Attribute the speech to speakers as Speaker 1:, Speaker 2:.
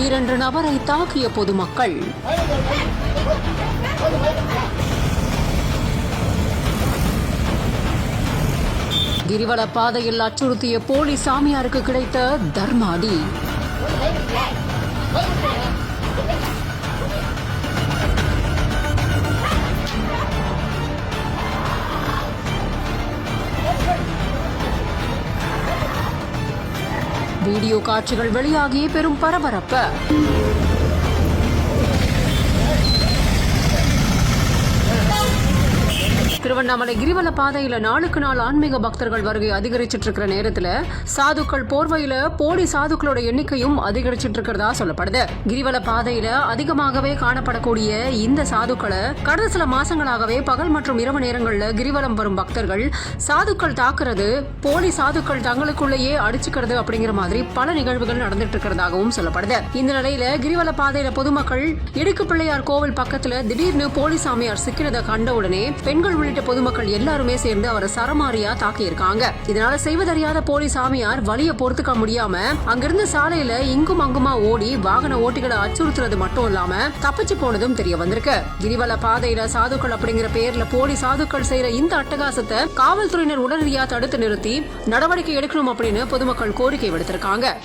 Speaker 1: திடீரென்று நபரை தாக்கிய பொதுமக்கள். கிரிவல பாதையில் அச்சுறுத்திய போலி சாமியாருக்கு கிடைத்த தர்மாடி. வீடியோ காட்சிகள் வெளியாகி பெரும் பரபரப்பு. திருவண்ணாமலை கிரிவல பாதையில நாளுக்கு நாள் ஆன்மீக பக்தர்கள் வருகை அதிகரிச்சிட்டு இருக்கிற நேரத்துல சாதுக்கள் போர்வையில போலி சாதுக்களோட எண்ணிக்கையும் அதிகரிச்சிட்டு இருக்கிறதா சொல்லப்படுது. கிரிவல பாதையில அதிகமாகவே காணப்படக்கூடிய இந்த சாதுக்களை கடந்த சில மாசங்களாகவே பகல் மற்றும் இரவு நேரங்கள்ல கிரிவலம் வரும் பக்தர்கள் சாதுக்கள் தாக்குறது, போலி சாதுக்கள் தங்களுக்குள்ளேயே அடிச்சுக்கிறது அப்படிங்கிற மாதிரி பல நிகழ்வுகள் நடந்துட்டு இருக்கிறதாகவும் சொல்லப்படுது. இந்த நிலையில கிரிவல பாதையில பொதுமக்கள் இடுக்கு பிள்ளையார் கோவில் பக்கத்துல திடீர்னு போலி சாமியார் சிக்கிறத கண்டவுடனே பெண்கள் உள்ளிட்ட பொதுமக்கள் எல்லாருமே சேர்ந்து அவரை சரமாரியா தாக்கியிருக்காங்க. இதனால செய்வதறியாத போலி சாமியார் வலிய பொறுத்துக்க முடியாம அங்கிருந்த சாலையில இங்கும் அங்குமா ஓடி வாகன ஓட்டிகளை அச்சுறுத்துறது மட்டும் இல்லாம தப்பிச்சு போனதும் தெரிய வந்திருக்கு. கிரிவல பாதையில சாதுக்கள் அப்படிங்கிற பேர்ல போலி சாதுக்கள் செய்யற இந்த அட்டகாசத்தை காவல்துறையினர் உடனடியா தடுத்து நிறுத்தி நடவடிக்கை எடுக்கணும் அப்படின்னு பொதுமக்கள் கோரிக்கை விடுத்திருக்காங்க.